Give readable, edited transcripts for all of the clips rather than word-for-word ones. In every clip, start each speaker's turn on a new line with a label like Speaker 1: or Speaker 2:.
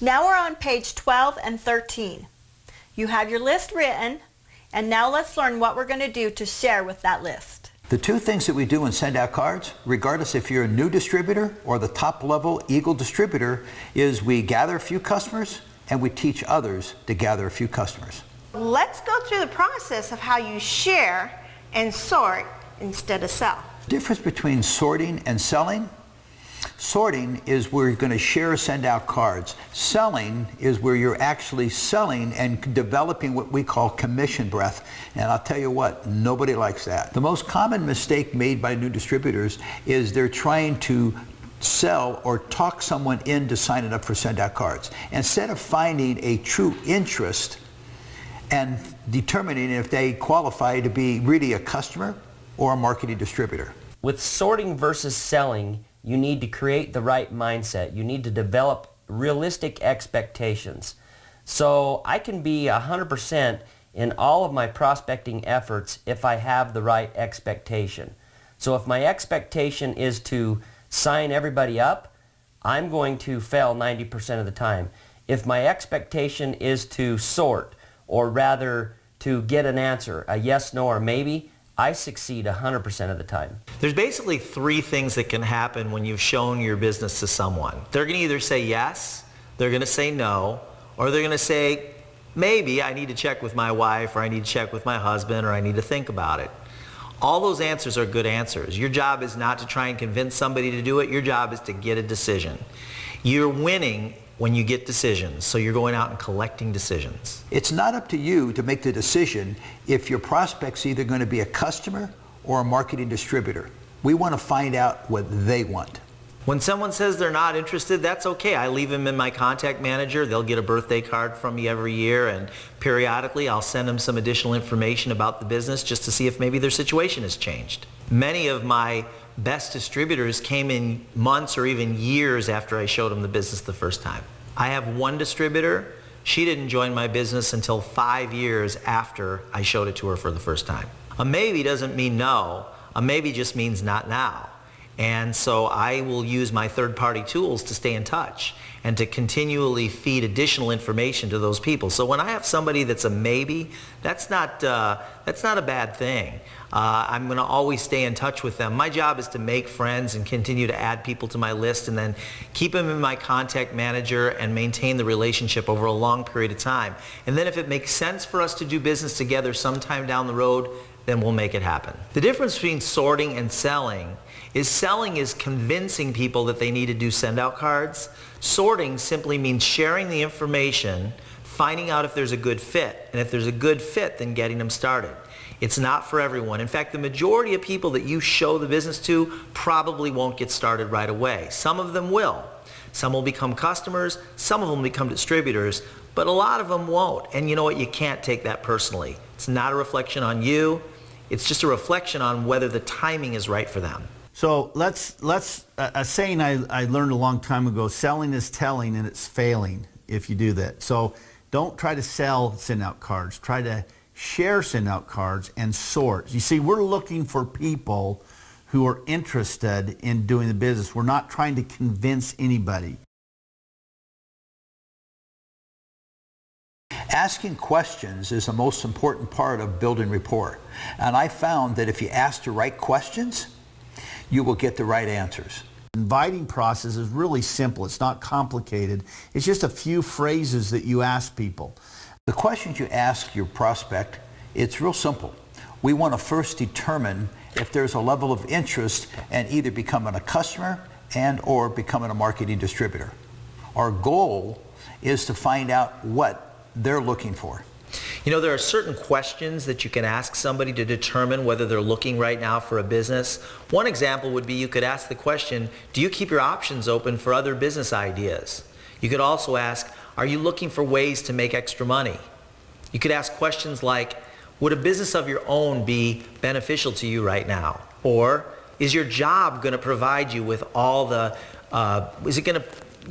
Speaker 1: Now we're on page 12 and 13. You have your list written, and now let's learn what we're going to do to share with that list.
Speaker 2: The two things that we do in SendOutCards, regardless if you're a new distributor or the top level Eagle distributor, is we gather a few customers and we teach others to gather a few customers.
Speaker 3: Let's go through the process of how you share and sort instead of sell.
Speaker 2: The difference between sorting and selling: sorting is where you're going to share or send out cards. Selling is where you're actually selling and developing what we call commission breath. And I'll tell you what, nobody likes that. The most common mistake made by new distributors is they're trying to sell or talk someone into signing up for SendOutCards, instead of finding a true interest and determining if they qualify to be really a customer or a marketing distributor.
Speaker 4: With sorting versus selling, you need to create the right mindset. You need to develop realistic expectations. So I can be 100% in all of my prospecting efforts if I have the right expectation. So if my expectation is to sign everybody up, I'm going to fail 90% of the time. If my expectation is to sort, or rather to get an answer, a yes, no, or maybe, I succeed 100% of the time.
Speaker 5: There's basically three things that can happen when you've shown your business to someone. They're going to either say yes, they're going to say no, or they're going to say, maybe I need to check with my wife, or I need to check with my husband, or I need to think about it. All those answers are good answers. Your job is not to try and convince somebody to do it. Your job is to get a decision. You're winning when you get decisions, so you're going out and collecting decisions.
Speaker 2: It's not up to you to make the decision if your prospect's either going to be a customer or a marketing distributor. We want to find out what they want.
Speaker 5: When someone says they're not interested, that's okay. I leave them in my contact manager. They'll get a birthday card from me every year, and periodically I'll send them some additional information about the business just to see if maybe their situation has changed. Many of my best distributors came in months or even years after I showed them the business the first time. I have one distributor. She didn't join my business until 5 years after I showed it to her for the first time. A maybe doesn't mean no. A maybe just means not now. And so I will use my third-party tools to stay in touch and to continually feed additional information to those people. So when I have somebody that's a maybe, that's not a bad thing. I'm going to always stay in touch with them. My job is to make friends and continue to add people to my list and then keep them in my contact manager and maintain the relationship over a long period of time. And then if it makes sense for us to do business together sometime down the road, then we'll make it happen. The difference between sorting and selling is convincing people that they need to do send-out cards. Sorting simply means sharing the information, finding out if there's a good fit, and if there's a good fit, then getting them started. It's not for everyone. In fact, the majority of people that you show the business to probably won't get started right away. Some of them will. Some will become customers, some of them will become distributors, but a lot of them won't. And you know what? You can't take that personally. It's not a reflection on you. It's just a reflection on whether the timing is right for them.
Speaker 6: So a saying I learned a long time ago: selling is telling and it's failing if you do that. So don't try to sell send-out cards. Try to share send-out cards and sort. You see, we're looking for people who are interested in doing the business. We're not trying to convince anybody.
Speaker 2: Asking questions is the most important part of building rapport. And I found that if you ask the right questions, you will get the right answers.
Speaker 6: The inviting process is really simple. It's not complicated. It's just a few phrases that you ask people.
Speaker 2: The questions you ask your prospect, it's real simple. We want to first determine if there's a level of interest in either becoming a customer and or becoming a marketing distributor. Our goal is to find out what they're looking for.
Speaker 5: You know, there are certain questions that you can ask somebody to determine whether they're looking right now for a business. One example would be you could ask the question, do you keep your options open for other business ideas? You could also ask, are you looking for ways to make extra money? You could ask questions like, would a business of your own be beneficial to you right now? Or is your job going to provide you with all the, is it going to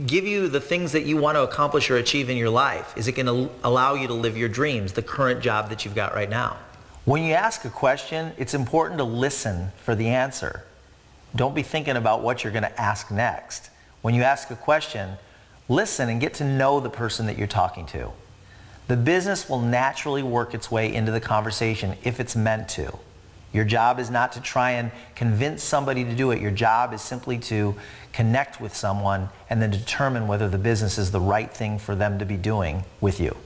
Speaker 5: give you the things that you want to accomplish or achieve in your life? Is it going to allow you to live your dreams, the current job that you've got right now? When you ask a question, it's important to listen for the answer. Don't be thinking about what you're going to ask next. When you ask a question, Listen and get to know the person that you're talking to. The business will naturally work its way into the conversation if it's meant to. Your job is not to try and convince somebody to do it. Your job is simply to connect with someone and then determine whether the business is the right thing for them to be doing with you.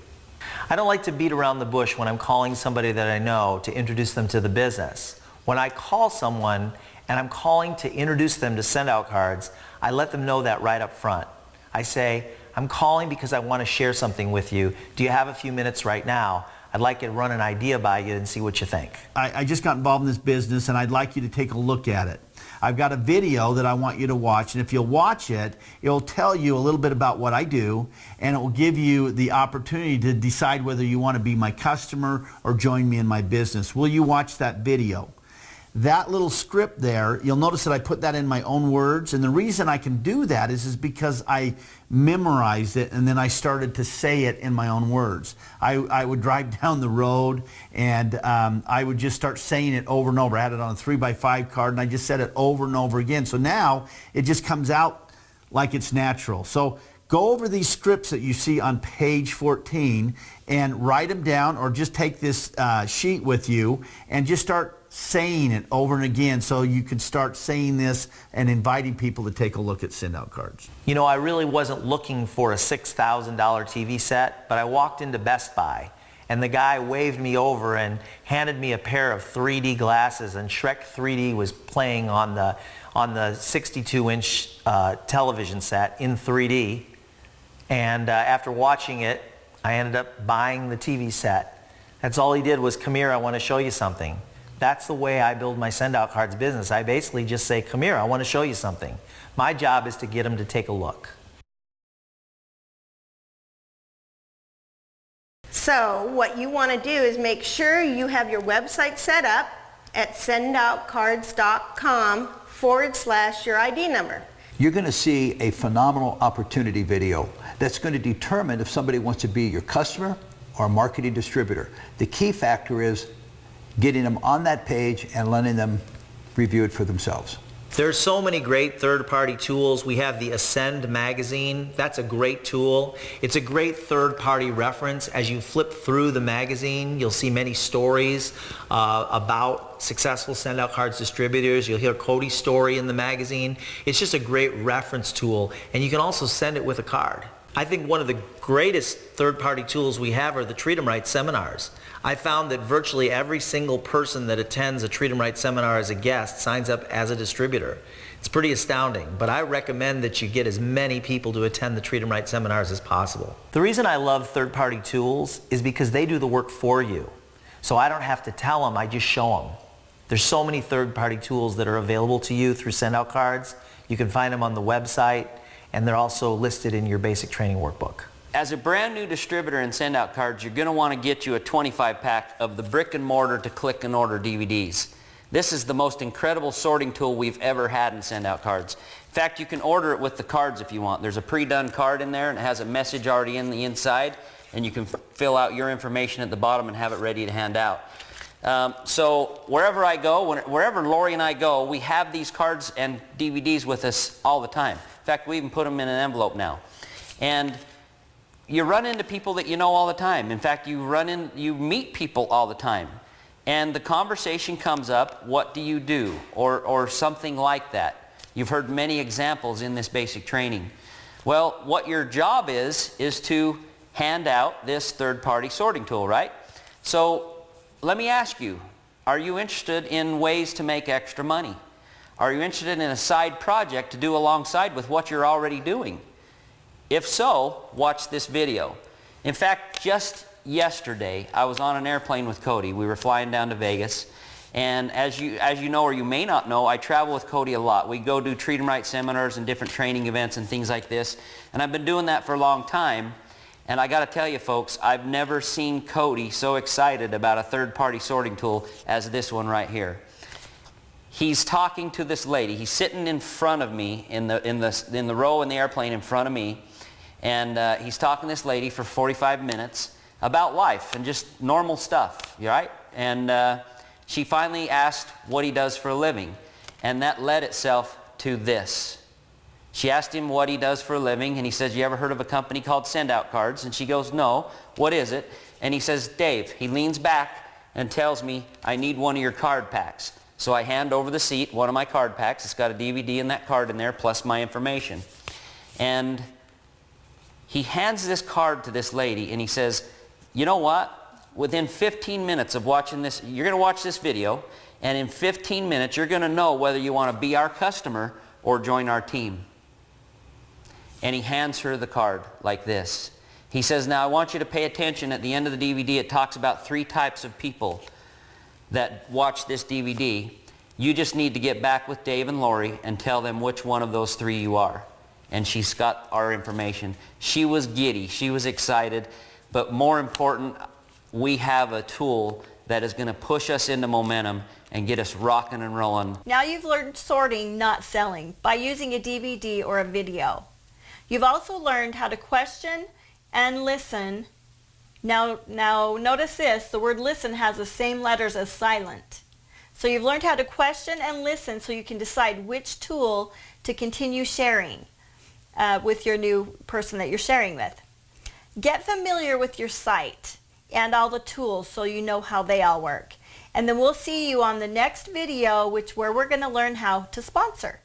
Speaker 5: I don't like to beat around the bush when I'm calling somebody that I know to introduce them to the business. When I call someone and I'm calling to introduce them to SendOutCards, I let them know that right up front. I say, I'm calling because I want to share something with you. Do you have a few minutes right now? I'd like you to run an idea by you and see what you think.
Speaker 6: I just got involved in this business and I'd like you to take a look at it. I've got a video that I want you to watch, and if you'll watch it, it'll tell you a little bit about what I do, and it will give you the opportunity to decide whether you want to be my customer or join me in my business. Will you watch that video? That little script there, you'll notice that I put that in my own words, and the reason I can do that is because I memorized it and then I started to say it in my own words. I would drive down the road and I would just start saying it over and over. I had it on a 3x5 card and I just said it over and over again. So now it just comes out like it's natural. So go over these scripts that you see on page 14 and write them down, or just take this sheet with you and just start saying it over and again, so you can start saying this and inviting people to take a look at SendOutCards.
Speaker 5: You know, I really wasn't looking for a $6,000 TV set, but I walked into Best Buy and the guy waved me over and handed me a pair of 3D glasses, and Shrek 3D was playing on the 62-inch television set in 3D. And after watching it, I ended up buying the TV set. That's all he did was, come here, I want to show you something. That's the way I build my SendOutCards business. I basically just say, come here, I want to show you something. My job is to get them to take a look.
Speaker 3: So what you want to do is make sure you have your website set up at SendOutCards.com/your ID number.
Speaker 2: You're going to see a phenomenal opportunity video that's going to determine if somebody wants to be your customer or a marketing distributor. The key factor is getting them on that page and letting them review it for themselves.
Speaker 5: There's so many great third-party tools. We have the Ascend magazine. That's a great tool. It's a great third-party reference. As you flip through the magazine, you'll see many stories about successful SendOutCards distributors. You'll hear Cody's story in the magazine. It's just a great reference tool, and you can also send it with a card. I think one of the greatest third-party tools we have are the Treat 'em Right seminars. I found that virtually every single person that attends a Treat 'em Right seminar as a guest signs up as a distributor. It's pretty astounding, but I recommend that you get as many people to attend the Treat 'em Right seminars as possible. The reason I love third-party tools is because they do the work for you. So I don't have to tell them, I just show them. There's so many third-party tools that are available to you through SendOutCards. You can find them on the website, and they're also listed in your basic training workbook.
Speaker 4: As a brand new distributor in SendOutCards, you're going to want to get you a 25-pack of the brick and mortar to click and order DVDs. This is the most incredible sorting tool we've ever had in SendOutCards. In fact, you can order it with the cards if you want. There's a pre-done card in there and it has a message already in the inside, and you can fill out your information at the bottom and have it ready to hand out. So wherever I go, wherever Lori and I go, we have these cards and DVDs with us all the time. In fact, we even put them in an envelope now. And you run into people that you know all the time. In fact, you meet people all the time. And the conversation comes up, what do you do? Or something like that. You've heard many examples in this basic training. Well, what your job is to hand out this third-party sorting tool, right? So let me ask you, are you interested in ways to make extra money? Are you interested in a side project to do alongside with what you're already doing? If so, watch this video. In fact, just yesterday, I was on an airplane with Cody. We were flying down to Vegas. And as you know, or you may not know, I travel with Cody a lot. We go do Treat 'em Right seminars and different training events and things like this. And I've been doing that for a long time. And I got to tell you, folks, I've never seen Cody so excited about a third-party sorting tool as this one right here. He's talking to this lady. He's sitting in front of me in the row in the airplane in front of me. And he's talking to this lady for 45 minutes about life and just normal stuff, right? And she finally asked what he does for a living. And that led itself to this. She asked him what he does for a living, and he says, you ever heard of a company called SendOutCards? And she goes, no, what is it? And he says, Dave. He leans back and tells me, I need one of your card packs. So I hand over the seat one of my card packs. It's got a DVD and that card in there, plus my information. And he hands this card to this lady, and he says, you know what? Within 15 minutes of watching this, you're going to watch this video, and in 15 minutes, you're going to know whether you want to be our customer or join our team. And he hands her the card like this. He says, now I want you to pay attention. At the end of the DVD, it talks about 3 types of people that watch this DVD. You just need to get back with Dave and Lori and tell them which one of those 3 you are. And she's got our information. She was giddy. She was excited. But more important, we have a tool that is going to push us into momentum and get us rocking and rolling.
Speaker 1: Now you've learned sorting, not selling, by using a DVD or a video. You've also learned how to question and listen. Now notice this, the word listen has the same letters as silent. So you've learned how to question and listen so you can decide which tool to continue sharing with your new person that you're sharing with. Get familiar with your site and all the tools so you know how they all work. And then we'll see you on the next video, where we're going to learn how to sponsor.